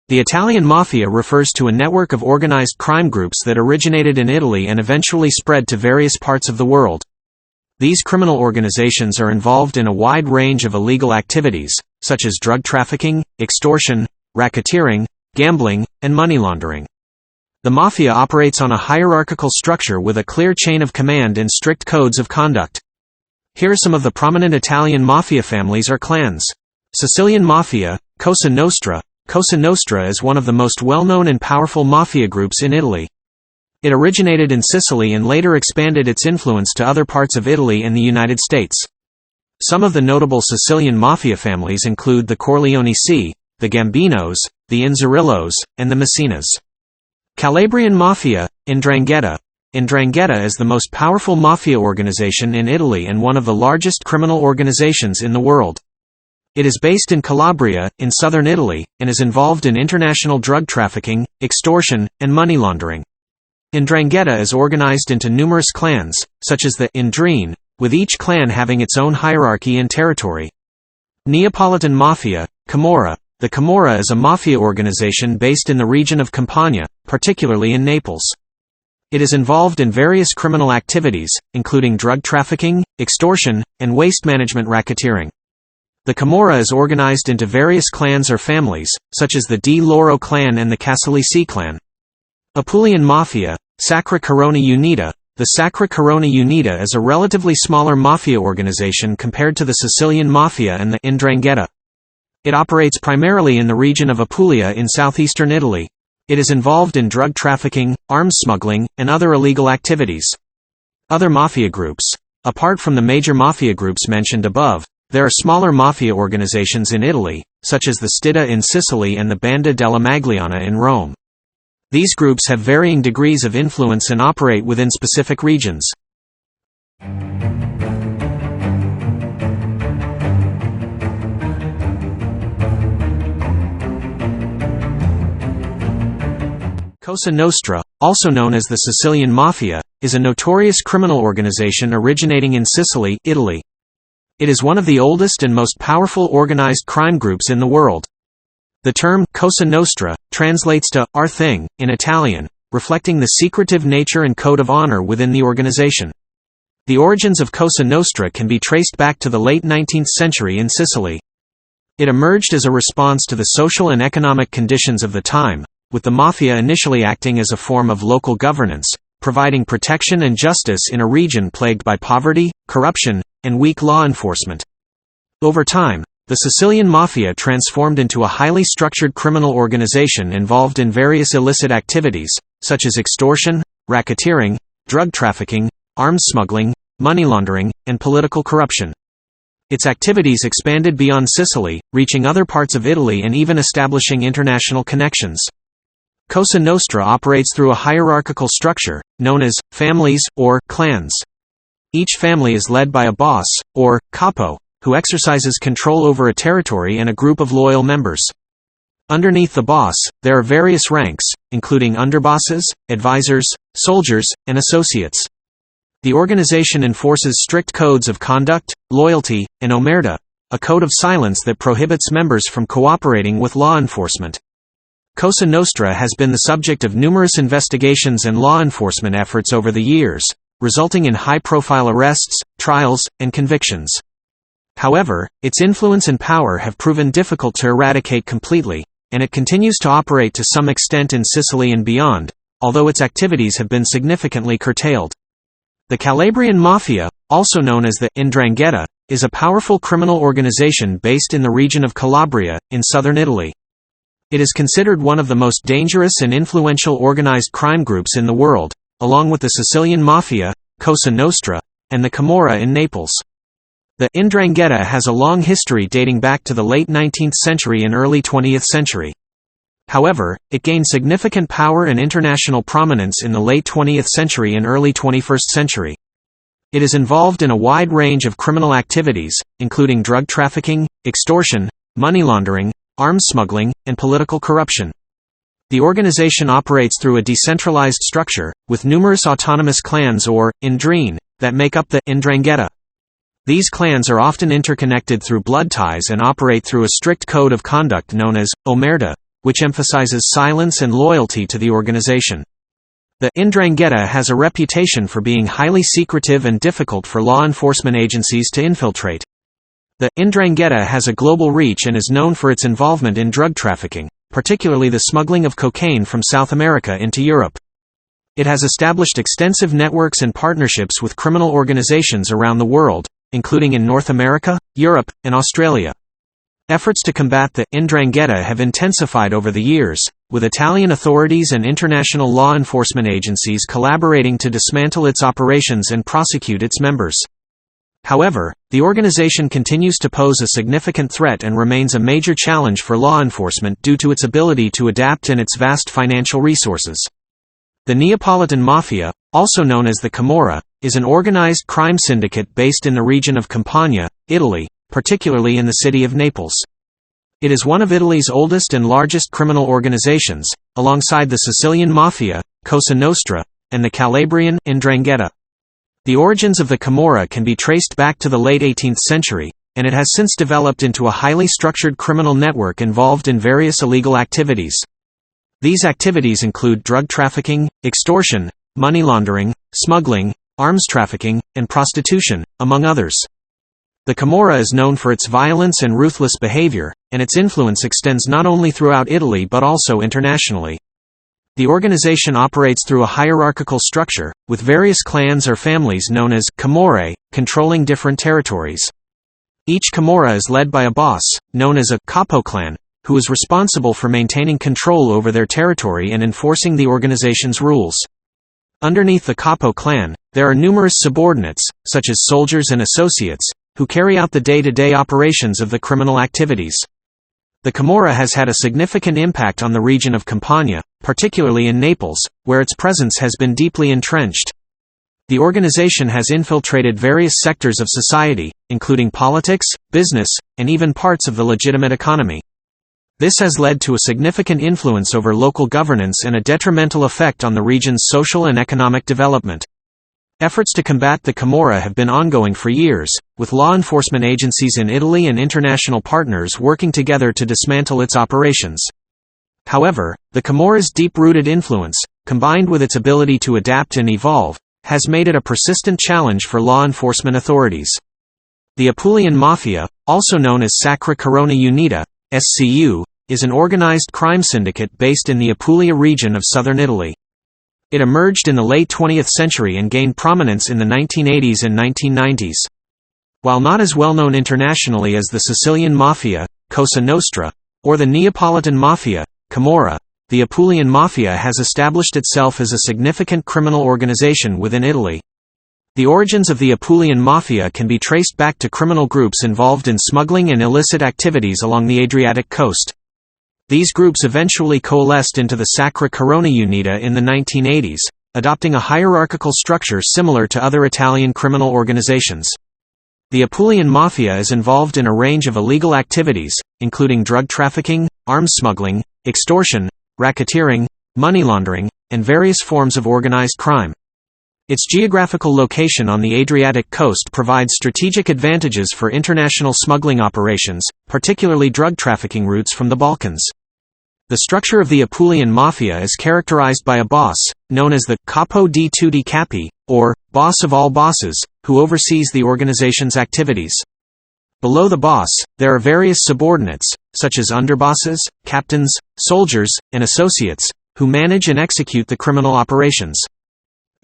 The Italian Mafia refers to a network of organized crime groups that originated in Italy and eventually spread to various parts of the world. These criminal organizations are involved in a wide range of illegal activities, such as drug trafficking, extortion, racketeering, gambling, and money laundering. The Mafia operates on a hierarchical structure with a clear chain of command and strict codes of conduct. Here are some of the prominent Italian Mafia families or clans. Sicilian Mafia, Cosa Nostra. Cosa Nostra is one of the most well-known and powerful mafia groups in Italy. It originated in Sicily and later expanded its influence to other parts of Italy and the United States. Some of the notable Sicilian mafia families include the Corleonesi, the Gambinos, the Inzerillos, and the Messinas. Calabrian Mafia, 'Ndrangheta. 'Ndrangheta is the most powerful mafia organization in Italy and one of the largest criminal organizations in the world. It is based in Calabria, in southern Italy, and is involved in international drug trafficking, extortion, and money laundering. 'Ndrangheta is organized into numerous clans, such as the 'Ndrine, with each clan having its own hierarchy and territory. Neapolitan Mafia, Camorra. The Camorra is a mafia organization based in the region of Campania, particularly in Naples. It is involved in various criminal activities, including drug trafficking, extortion, and waste management racketeering. The Camorra is organized into various clans or families, such as the Di Loro clan and the Casalesi clan. Apulian Mafia, Sacra Corona Unita. The Sacra Corona Unita is a relatively smaller mafia organization compared to the Sicilian Mafia and the 'Ndrangheta. It operates primarily in the region of Apulia in southeastern Italy. It is involved in drug trafficking, arms smuggling, and other illegal activities. Other mafia groups. Apart from the major mafia groups mentioned above, there are smaller mafia organizations in Italy, such as the Stidda in Sicily and the Banda della Magliana in Rome. These groups have varying degrees of influence and operate within specific regions. Cosa Nostra, also known as the Sicilian Mafia, is a notorious criminal organization originating in Sicily, Italy. It is one of the oldest and most powerful organized crime groups in the world. The term Cosa Nostra translates to our thing in Italian, reflecting the secretive nature and code of honor within the organization. The origins of Cosa Nostra can be traced back to the late 19th century in Sicily. It emerged as a response to the social and economic conditions of the time, with the mafia initially acting as a form of local governance, providing protection and justice in a region plagued by poverty, corruption, and weak law enforcement. Over time, the Sicilian Mafia transformed into a highly structured criminal organization involved in various illicit activities, such as extortion, racketeering, drug trafficking, arms smuggling, money laundering, and political corruption. Its activities expanded beyond Sicily, reaching other parts of Italy and even establishing international connections. Cosa Nostra operates through a hierarchical structure, known as families or clans. Each family is led by a boss, or capo, who exercises control over a territory and a group of loyal members. Underneath the boss, there are various ranks, including underbosses, advisors, soldiers, and associates. The organization enforces strict codes of conduct, loyalty, and omerta, a code of silence that prohibits members from cooperating with law enforcement. Cosa Nostra has been the subject of numerous investigations and law enforcement efforts over the years, resulting in high-profile arrests, trials, and convictions. However, its influence and power have proven difficult to eradicate completely, and it continues to operate to some extent in Sicily and beyond, although its activities have been significantly curtailed. The Calabrian Mafia, also known as the 'Ndrangheta, is a powerful criminal organization based in the region of Calabria, in southern Italy. It is considered one of the most dangerous and influential organized crime groups in the world, along with the Sicilian Mafia, Cosa Nostra, and the Camorra in Naples. The 'Ndrangheta has a long history dating back to the late 19th century and early 20th century. However, it gained significant power and international prominence in the late 20th century and early 21st century. It is involved in a wide range of criminal activities, including drug trafficking, extortion, money laundering, arms smuggling, and political corruption. The organization operates through a decentralized structure, with numerous autonomous clans or 'Ndrine, that make up the 'Ndrangheta. These clans are often interconnected through blood ties and operate through a strict code of conduct known as omerta, which emphasizes silence and loyalty to the organization. The 'Ndrangheta has a reputation for being highly secretive and difficult for law enforcement agencies to infiltrate. The 'Ndrangheta has a global reach and is known for its involvement in drug trafficking, particularly the smuggling of cocaine from South America into Europe. It has established extensive networks and partnerships with criminal organizations around the world, including in North America, Europe, and Australia. Efforts to combat the 'Ndrangheta have intensified over the years, with Italian authorities and international law enforcement agencies collaborating to dismantle its operations and prosecute its members. However, the organization continues to pose a significant threat and remains a major challenge for law enforcement due to its ability to adapt and its vast financial resources. The Neapolitan Mafia, also known as the Camorra, is an organized crime syndicate based in the region of Campania, Italy, particularly in the city of Naples. It is one of Italy's oldest and largest criminal organizations, alongside the Sicilian Mafia, Cosa Nostra, and the Calabrian 'Ndrangheta. The origins of the Camorra can be traced back to the late 18th century, and it has since developed into a highly structured criminal network involved in various illegal activities. These activities include drug trafficking, extortion, money laundering, smuggling, arms trafficking, and prostitution, among others. The Camorra is known for its violence and ruthless behavior, and its influence extends not only throughout Italy but also internationally. The organization operates through a hierarchical structure, with various clans or families known as camorre, controlling different territories. Each camorra is led by a boss, known as a capo clan, who is responsible for maintaining control over their territory and enforcing the organization's rules. Underneath the capo clan, there are numerous subordinates, such as soldiers and associates, who carry out the day-to-day operations of the criminal activities. The Camorra has had a significant impact on the region of Campania, particularly in Naples, where its presence has been deeply entrenched. The organization has infiltrated various sectors of society, including politics, business, and even parts of the legitimate economy. This has led to a significant influence over local governance and a detrimental effect on the region's social and economic development. Efforts to combat the Camorra have been ongoing for years, with law enforcement agencies in Italy and international partners working together to dismantle its operations. However, the Camorra's deep-rooted influence, combined with its ability to adapt and evolve, has made it a persistent challenge for law enforcement authorities. The Apulian Mafia, also known as Sacra Corona Unita, SCU, is an organized crime syndicate based in the Apulia region of southern Italy. It emerged in the late 20th century and gained prominence in the 1980s and 1990s. While not as well known internationally as the Sicilian Mafia, Cosa Nostra, or the Neapolitan Mafia, Camorra, the Apulian Mafia has established itself as a significant criminal organization within Italy. The origins of the Apulian Mafia can be traced back to criminal groups involved in smuggling and illicit activities along the Adriatic coast. These groups eventually coalesced into the Sacra Corona Unita in the 1980s, adopting a hierarchical structure similar to other Italian criminal organizations. The Apulian Mafia is involved in a range of illegal activities, including drug trafficking, arms smuggling, extortion, racketeering, money laundering, and various forms of organized crime. Its geographical location on the Adriatic coast provides strategic advantages for international smuggling operations, particularly drug trafficking routes from the Balkans. The structure of the Apulian Mafia is characterized by a boss, known as the Capo di Tutti Capi, or boss of all bosses, who oversees the organization's activities. Below the boss, there are various subordinates, such as underbosses, captains, soldiers, and associates, who manage and execute the criminal operations.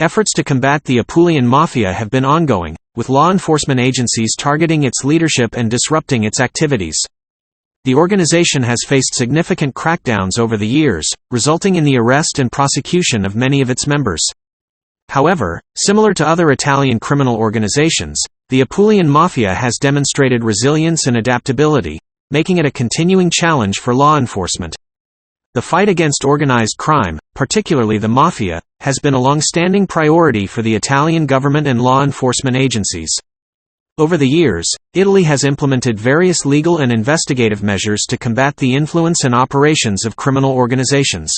Efforts to combat the Apulian Mafia have been ongoing, with law enforcement agencies targeting its leadership and disrupting its activities. The organization has faced significant crackdowns over the years, resulting in the arrest and prosecution of many of its members. However, similar to other Italian criminal organizations, the Apulian Mafia has demonstrated resilience and adaptability, making it a continuing challenge for law enforcement. The fight against organized crime, particularly the mafia, has been a long-standing priority for the Italian government and law enforcement agencies. Over the years, Italy has implemented various legal and investigative measures to combat the influence and operations of criminal organizations.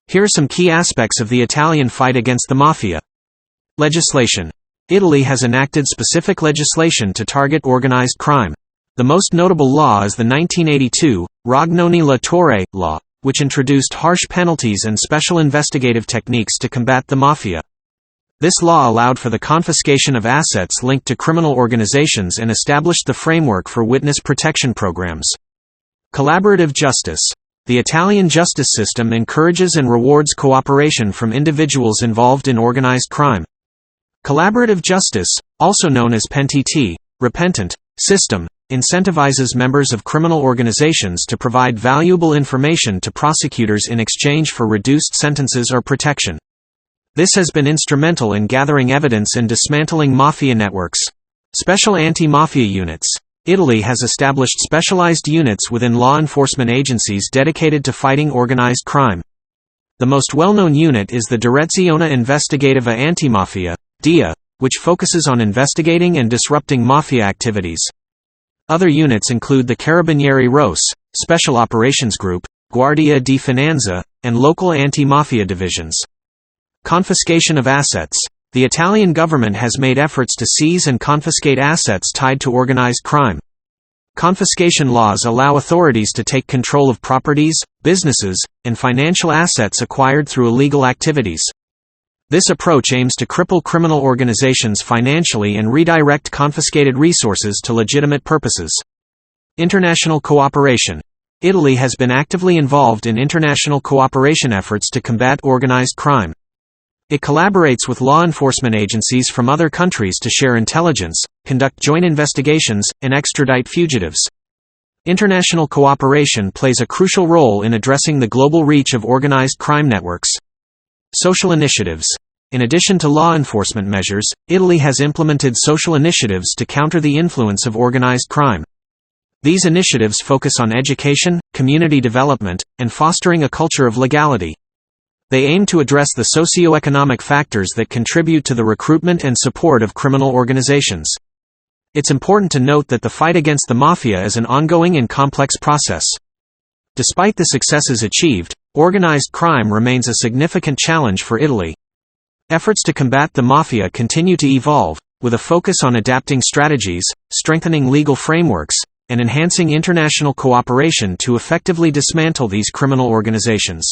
Here are some key aspects of the Italian fight against the mafia. Legislation. Italy has enacted specific legislation to target organized crime. The most notable law is the 1982 Rognoni La Torre law, which introduced harsh penalties and special investigative techniques to combat the mafia. This law allowed for the confiscation of assets linked to criminal organizations and established the framework for witness protection programs. Collaborative justice. The Italian justice system encourages and rewards cooperation from individuals involved in organized crime. Collaborative justice, also known as pentiti, repentant, system, incentivizes members of criminal organizations to provide valuable information to prosecutors in exchange for reduced sentences or protection. This has been instrumental in gathering evidence and dismantling mafia networks. Special anti-mafia units. Italy has established specialized units within law enforcement agencies dedicated to fighting organized crime. The most well-known unit is the Direzione Investigativa Antimafia, DIA, which focuses on investigating and disrupting mafia activities. Other units include the Carabinieri Rosse, Special Operations Group, Guardia di Finanza, and local anti-mafia divisions. Confiscation of assets. The Italian government has made efforts to seize and confiscate assets tied to organized crime. Confiscation laws allow authorities to take control of properties, businesses, and financial assets acquired through illegal activities. This approach aims to cripple criminal organizations financially and redirect confiscated resources to legitimate purposes. International cooperation. Italy has been actively involved in international cooperation efforts to combat organized crime. It collaborates with law enforcement agencies from other countries to share intelligence, conduct joint investigations, and extradite fugitives. International cooperation plays a crucial role in addressing the global reach of organized crime networks. Social initiatives. In addition to law enforcement measures, Italy has implemented social initiatives to counter the influence of organized crime. These initiatives focus on education, community development, and fostering a culture of legality. They aim to address the socio-economic factors that contribute to the recruitment and support of criminal organizations. It's important to note that the fight against the mafia is an ongoing and complex process. Despite the successes achieved, organized crime remains a significant challenge for Italy. Efforts to combat the mafia continue to evolve, with a focus on adapting strategies, strengthening legal frameworks, and enhancing international cooperation to effectively dismantle these criminal organizations.